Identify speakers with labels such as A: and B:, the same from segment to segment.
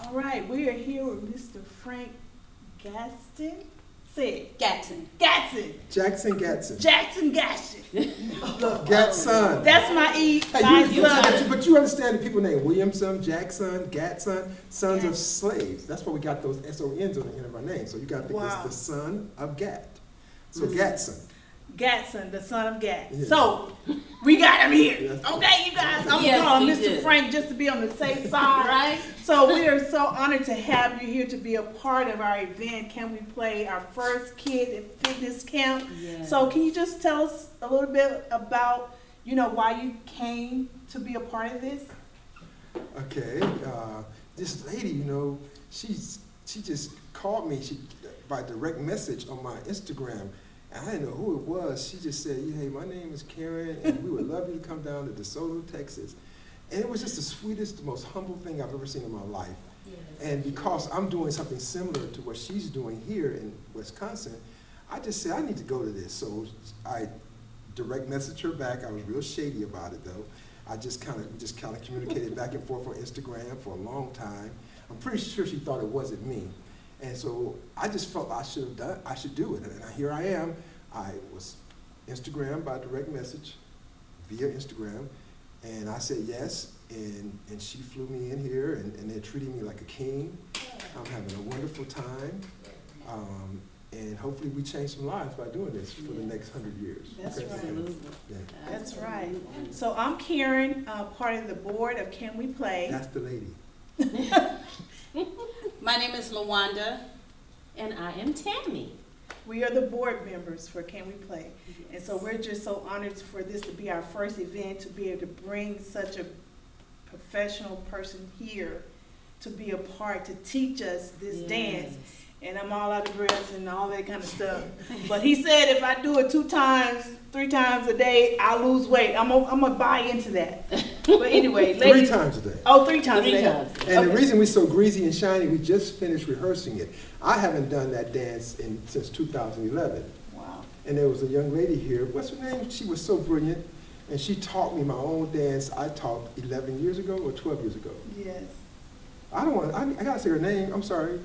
A: All right, we are here with Mr. Frank Gatson. Say it.
B: Gatson.
A: Gatson.
C: Jackson Gatson.
A: Jackson Gatson.
C: Gatson.
A: That's my
C: Hey,
A: son.
C: but you understand the people named Williamson, Jackson, Gatson, sons of slaves. That's why we got those S-O-N's on the end of our name. So you got to think it's the son of Gat. So Gatson.
A: Gatson, the son of Gat.
C: Yeah.
A: So, we got him here.
C: Yes.
A: Okay, you guys? I'm
B: Yes,
A: calling
B: we
A: Mr.
B: did.
A: Frank just to be on the safe side.
B: Right?
A: So, we are so honored to have you here to be a part of our event. Can we play our first kid and fitness camp?
B: Yes.
A: So, can you just tell us a little bit about, why you came to be a part of this?
C: Okay. This lady, she just called me by direct message on my Instagram. And I didn't know who it was. She just said, hey, my name is Karen, and we would love you to come down to DeSoto, Texas. And it was just the sweetest, the most humble thing I've ever seen in my life. Yes. And because I'm doing something similar to what she's doing here in Wisconsin, I just said, I need to go to this. So I direct messaged her back. I was real shady about it, though. I just kind of communicated back and forth on Instagram for a long time. I'm pretty sure she thought it wasn't me. And so I just felt I should do it. And here I am. I was Instagram by direct message, via Instagram, and I said yes, and she flew me in here, and they're treating me like a king. I'm having a wonderful time, and hopefully we change some lives by doing this for the next 100 years.
A: That's right.
B: Absolutely.
C: Yeah.
A: That's right. So I'm Karen, part of the board of Can We Play?
C: That's the lady.
B: My name is LaWanda. And I am Tammy.
A: We are the board members for Can We Play? And so we're just so honored for this to be our first event, to be able to bring such a professional person here to be a part, to teach us this dance. And I'm all out of breath and all that kind of stuff. But he said if I do it 2 times, 3 times a day, I'll lose weight. I'm gonna buy into that. But anyway,
C: 3 times a day.
A: Oh, 3 times a day.
C: And the reason we're so greasy and shiny, we just finished rehearsing it. I haven't done that dance since 2011.
A: Wow.
C: And there was a young lady here, what's her name? She was so brilliant, and she taught me my own dance I taught 11 years ago or 12 years ago.
A: Yes.
C: I gotta say her name, I'm sorry.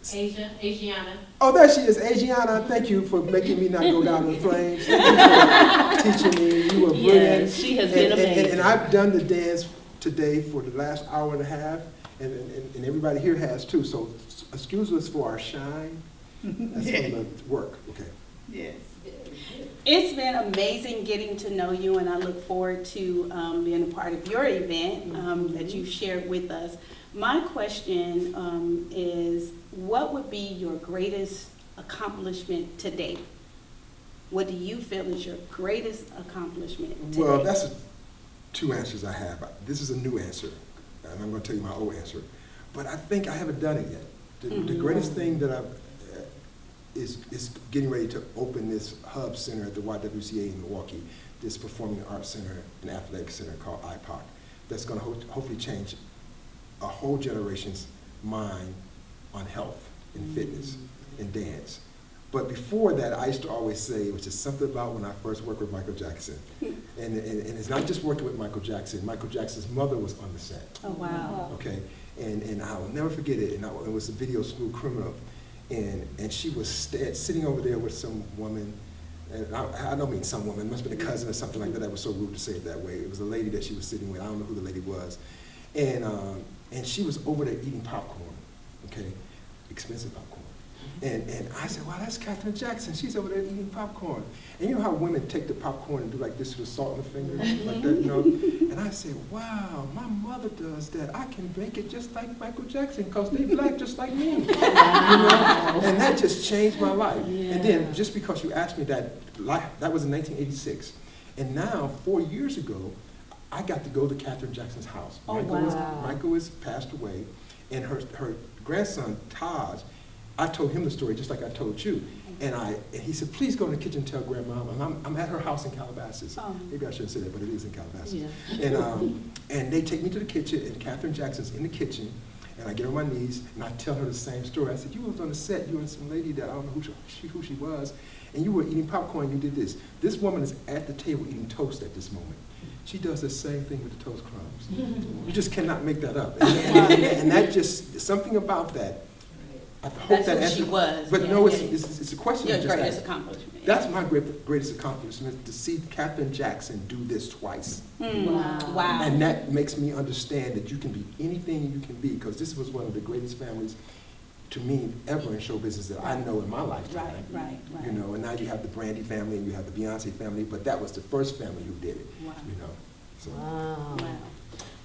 B: Asiana.
C: Oh, there she is, Asiana. Thank you for making me not go down in flames. Thank you for teaching me. You were brilliant.
B: Yes, she has been amazing.
C: And I've done the dance today for the last hour and a half, and everybody here has too. So excuse us for our shine. That's from the work. Okay.
A: Yes.
B: It's been amazing getting to know you, and I look forward to being a part of your event that you've shared with us. My question is, what would be your greatest accomplishment to date? What do you feel is your greatest accomplishment to
C: Well,
B: date?
C: that's 2 answers I have. This is a new answer, and I'm going to tell you my old answer. But I think I haven't done it yet. The greatest thing that is getting ready to open this hub center at the YWCA in Milwaukee, this Performing Arts Center and Athletic Center called IPOC, that's going to hopefully change a whole generation's mind on health and fitness and dance. But before that, I used to always say it was just something about when I first worked with Michael Jackson. And it's not just working with Michael Jackson. Michael Jackson's mother was on the set.
B: Oh, wow.
C: Okay, and I will never forget it. And it was a Video School Criminal. And she was sitting over there with some woman, and I don't mean some woman, it must have been a cousin or something like that. That was so rude to say it that way. It was a lady that she was sitting with. I don't know who the lady was. And she was over there eating popcorn, okay, expensive popcorn. And I said, wow, that's Katherine Jackson. She's over there eating popcorn. And you know how women take the popcorn and do like this with salt in the finger, like that, And I said, wow, my mother does that. I can make it just like Michael Jackson because they black just like me. And that just changed my life.
B: Yeah.
C: And then just because you asked me that was in 1986. And now, 4 years ago, I got to go to Katherine Jackson's house.
B: Oh, wow.
C: Michael has passed away, and her grandson, Taj, I told him the story just like I told you. And he said, please go in the kitchen and tell Grandma. And I'm at her house in Calabasas.
B: Oh.
C: Maybe I shouldn't say that, but it is in Calabasas.
B: Yeah.
C: And they take me to the kitchen, and Katherine Jackson's in the kitchen, and I get on my knees, and I tell her the same story. I said, you was on the set, you and some lady that I don't know who she was, and you were eating popcorn, you did this. This woman is at the table eating toast at this moment. she does the same thing with the Toast Clubs. You just cannot make that up. And that just, something about that, I hope
B: That's
C: that
B: who
C: answers.
B: she was.
C: But
B: Yeah,
C: no,
B: yeah.
C: it's a question.
B: Your
C: you just
B: greatest
C: asked.
B: accomplishment.
C: That's my greatest accomplishment, to see Katherine Jackson do this twice.
B: Wow.
C: And that makes me understand that you can be anything you can be, because this was one of the greatest families to me ever in show business that I know in my lifetime.
B: Right.
C: You know, and now you have the Brandy family and you have the Beyonce family, but that was the first family who did it.
B: Wow.
C: You know, so.
D: Wow.
B: Wow.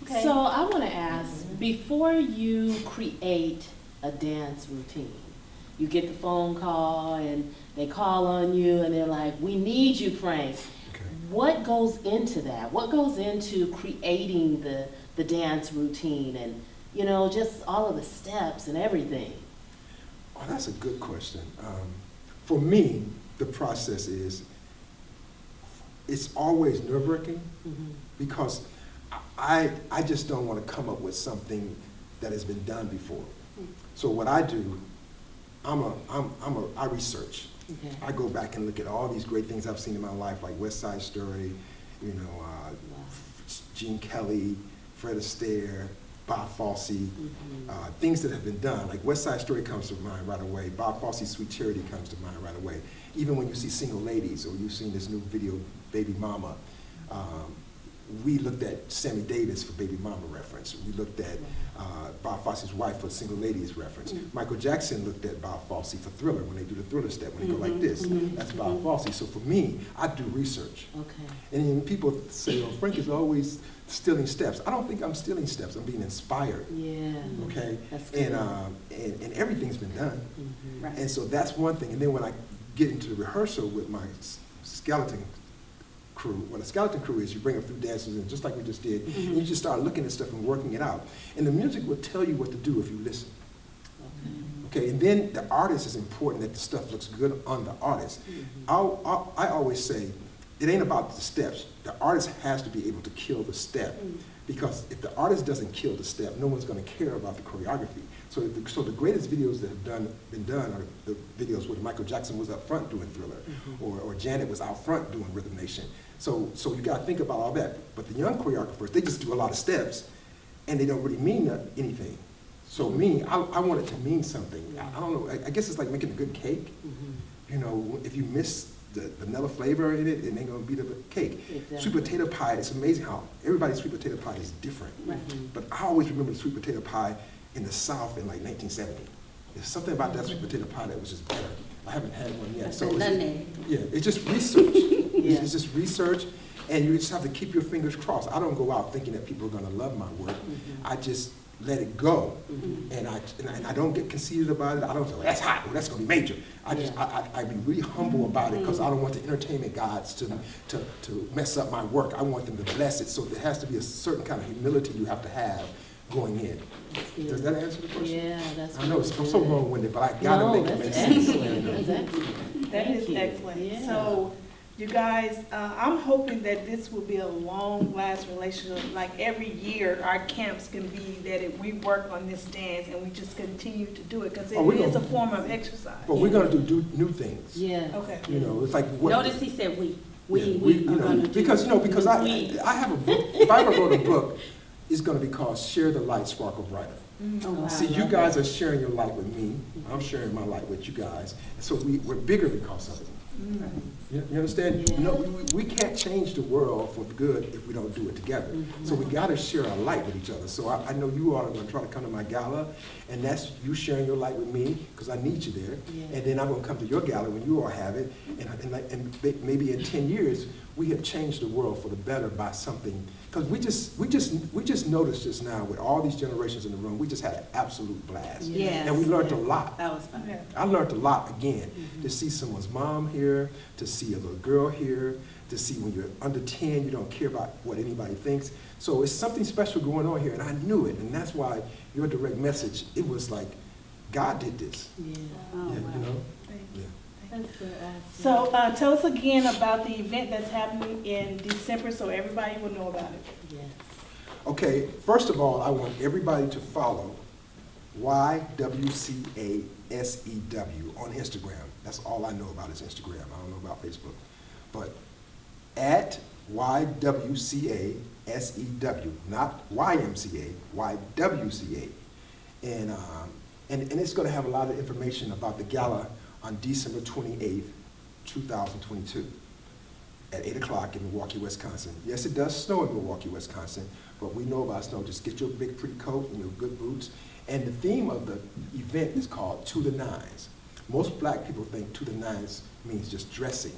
B: Okay.
D: So I want to ask, before you create a dance routine, you get the phone call and they call on you and they're like, we need you, Frank.
C: Okay.
D: What goes into that? What goes into creating the dance routine and, you know, just all of the steps and everything?
C: Oh, that's a good question. For me, the process is, it's always nerve-wracking because I just don't want to come up with something that has been done before. So what I do, I research.
D: Okay.
C: I go back and look at all these great things I've seen in my life, like West Side Story, you know, Gene Kelly, Fred Astaire, Bob Fosse, things that have been done. Like West Side Story comes to mind right away. Bob Fosse's Sweet Charity comes to mind right away. Even when you see Single Ladies, or you've seen this new video, Baby Mama, we looked at Sammy Davis for Baby Mama reference. We looked at Bob Fosse's wife for Single Ladies reference. Michael Jackson looked at Bob Fosse for Thriller, when they do the Thriller step, when they go like this. That's Bob Fosse. So for me, I do research.
D: Okay.
C: And then people say, oh, Frank is always stealing steps. I don't think I'm stealing steps. I'm being inspired.
D: Yeah.
C: Okay?
D: That's good.
C: And everything's been done.
B: Right.
C: And so that's one thing. And then when I get into the rehearsal with my skeleton crew, what a skeleton crew is, you bring a few dancers in, just like we just did, and you just start looking at stuff and working it out. And the music will tell you what to do if you listen. Okay, and then the artist is important, that the stuff looks good on the artist. I always say, it ain't about the steps. The artist has to be able to kill the step. Because if the artist doesn't kill the step, no one's going to care about the choreography. So the greatest videos that have been done are the videos where Michael Jackson was up front doing Thriller, or Janet was out front doing Rhythm Nation. So you got to think about all that. But the young choreographers, they just do a lot of steps, and they don't really mean anything. So I want it to mean something. I don't know. I guess it's like making a good cake. You know, if you miss the vanilla flavor in it, it ain't gonna be the cake.
D: Exactly.
C: Sweet potato pie, it's amazing how everybody's sweet potato pie is different. But I always remember the sweet potato pie in the South in like 1970. There's something about that sweet potato pie that was just better. I haven't had one yet. So it's just research. It's just research, and you just have to keep your fingers crossed. I don't go out thinking that people are gonna love my work. I just let it go, and I don't get conceited about it. I don't say, well, that's hot, well, that's gonna be major. I be really humble about it, because I don't want the entertainment gods to mess up my work. I want them to bless it. So there has to be a certain kind of humility you have to have going in. Does that answer the question?
D: Yeah, that's
C: I know I'm so long-winded, but I gotta make it make sense.
A: That is excellent.
D: Yeah.
A: So, you guys, I'm hoping that this will be a long-lasting relationship. Like every year, our camps can be that we work on this dance and we just continue to do it, because it is a form of exercise.
C: But we're gonna do new things.
D: Yeah.
A: Okay.
C: You know, it's like what.
B: Notice he said we. We
C: you
B: are
C: know,
B: gonna do
C: because
B: we.
C: I have a book. If I ever wrote a book, it's gonna be called Share the Light, Sparkle Brighter.
B: Oh, wow.
C: See, you guys are sharing your light with me. I'm sharing my light with you guys. So we're bigger because of it. You understand?
D: Yeah.
C: You know, we can't change the world for good if we don't do it together. So we got to share our light with each other. So I know you all are going to try to come to my gala, and that's you sharing your light with me, because I need you there.
D: Yeah.
C: And then I'm going to come to your gala when you all have it, and maybe in 10 years we have changed the world for the better by something. Because we just noticed just now with all these generations in the room, we just had an absolute blast.
B: Yes.
C: And we learned a lot.
B: That was fun.
A: Yeah.
C: I learned a lot again, to see someone's mom here, to see a little girl here, to see when you're under 10, you don't care about what anybody thinks. So it's something special going on here, and I knew it, and that's why your direct message, it was like, God did this.
D: Yeah.
B: Oh,
C: Yeah,
B: wow.
C: you know?
A: Thank
C: Yeah.
A: you.
D: That's so awesome.
A: So tell us again about the event that's happening in December, so everybody will know about it.
D: Yes.
C: Okay, first of all, I want everybody to follow YWCASEW on Instagram. That's all I know about is Instagram. I don't know about Facebook. But at YWCA-SEW, not YMCA, YWCA. And it's going to have a lot of information about the gala on December 28th, 2022 at 8 o'clock in Milwaukee, Wisconsin. Yes, it does snow in Milwaukee, Wisconsin, but we know about snow. Just get your big pretty coat and your good boots. And the theme of the event is called To the Nines. Most black people think to the nines means just dressing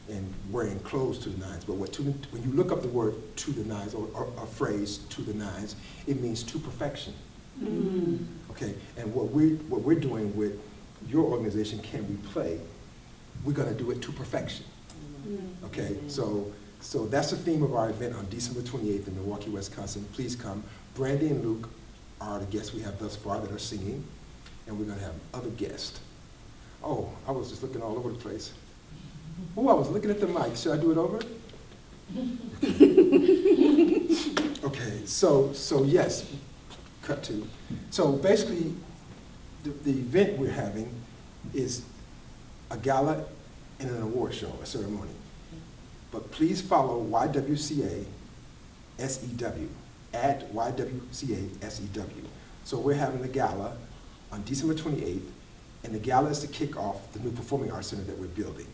C: and wearing clothes to the nines, but when you look up the word to the nines, or a phrase to the nines, it means to perfection.
B: Mm.
C: Okay, and what we're doing with your organization, Can We Play, we're gonna do it to perfection. Okay, so that's the theme of our event on December 28th in Milwaukee, Wisconsin. Please come. Brandy and Luke are the guests we have thus far that are singing, and we're gonna have other guests. Oh, I was just looking all over the place. Oh, I was looking at the mic. Should I do it over? Okay, so yes, cut to. So basically, the event we're having is a gala and an award show, a ceremony. But please follow YWCA SEW, at YWCA SEW. So we're having a gala on December 28th, and the gala is to kick off the new Performing Arts Center that we're building.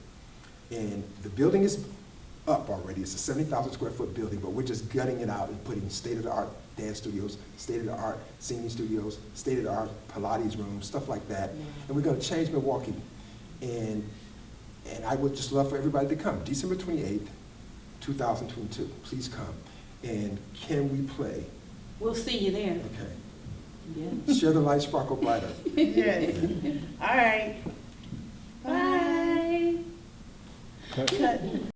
C: And the building is up already. It's a 70,000 square foot building, but we're just gutting it out and putting state-of-the-art dance studios, state-of-the-art singing studios, state-of-the-art Pilates rooms, stuff like that. And we're gonna change Milwaukee. And I would just love for everybody to come. December 28th, 2022, please come. And Can We Play?
B: We'll see you there.
C: Okay.
D: Yeah.
C: Share the light, sparkle brighter.
A: Yes. All right. Bye.
C: Cut.
A: Cut.